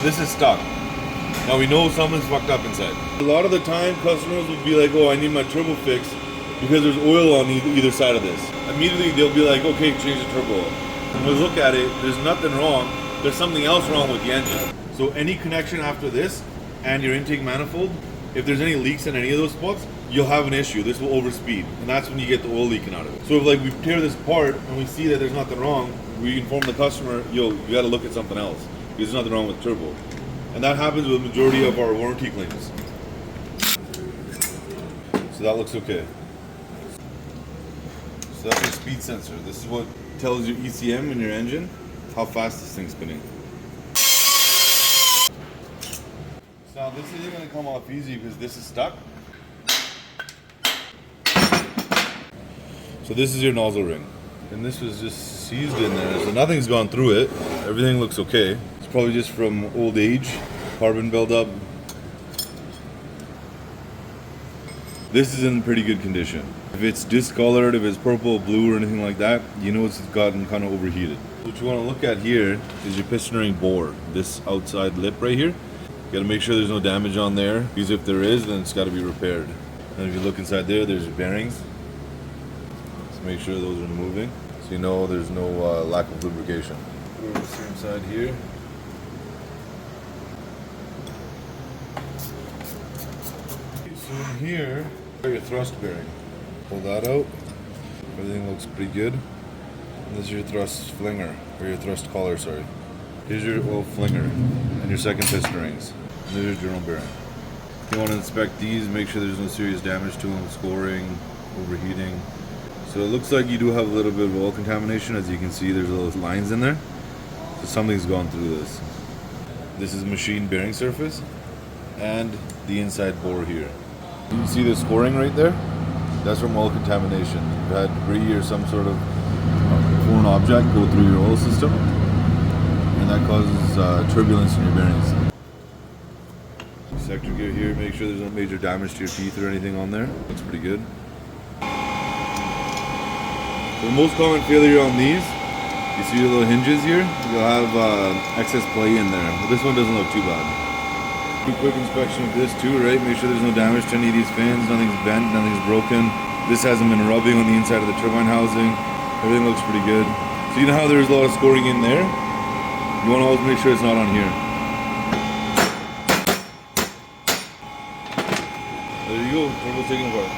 This is stuck. Now we know something's fucked up inside. A lot of the time customers will be like, oh, I need my turbo fixed because there's oil on either side of this. Immediately they'll be like, okay, change the turbo oil. When we look at it, there's nothing wrong. There's something else wrong with the engine. So any connection after this and your intake manifold, if there's any leaks in any of those spots, you'll have an issue. This will overspeed, and that's when you get the oil leaking out of it. So if like we tear this apart and we see that there's nothing wrong, we inform the customer, yo, you gotta look at something else because there's nothing wrong with the turbo. And that happens with the majority of our warranty claims. So that looks okay. So that's your speed sensor. This is what tells your ECM in your engine how fast this thing's spinning. Now this isn't going to come off easy because this is stuck. So this is your nozzle ring. And this was just seized in there, so nothing's gone through it. Everything looks okay. It's probably just from old age, carbon buildup. This is in pretty good condition. If it's discolored, if it's purple, blue, or anything like that, you know it's gotten kind of overheated. What you want to look at here is your piston ring bore. This outside lip right here. You gotta make sure there's no damage on there, because if there is, then it's gotta be repaired. And if you look inside there, there's your bearings. Just make sure those are moving, so you know there's no lack of lubrication. Go over the same side here. So in here, your thrust bearing. Pull that out. Everything looks pretty good. And this is your thrust flinger, or your thrust collar, sorry. Here's your oil flinger and your second piston rings. And there's your journal bearing. You want to inspect these, make sure there's no serious damage to them, scoring, overheating. So it looks like you do have a little bit of oil contamination. As you can see, there's little lines in there. So something's gone through this. This is machine bearing surface and the inside bore here. You see the scoring right there? That's from oil contamination. You've had debris or some sort of foreign object go through your oil system, and that causes turbulence in your bearings. Sector gear here, make sure there's no major damage to your teeth or anything on there. Looks pretty good. The most common failure on these, you see your little hinges here, you'll have excess play in there. But this one doesn't look too bad. Do a quick inspection of this too, right? Make sure there's no damage to any of these fans, nothing's bent, nothing's broken. This hasn't been rubbing on the inside of the turbine housing. Everything looks pretty good. So you know how there's a lot of scoring in there? You want to always make sure it's not on here. There you go, turbo's taken apart.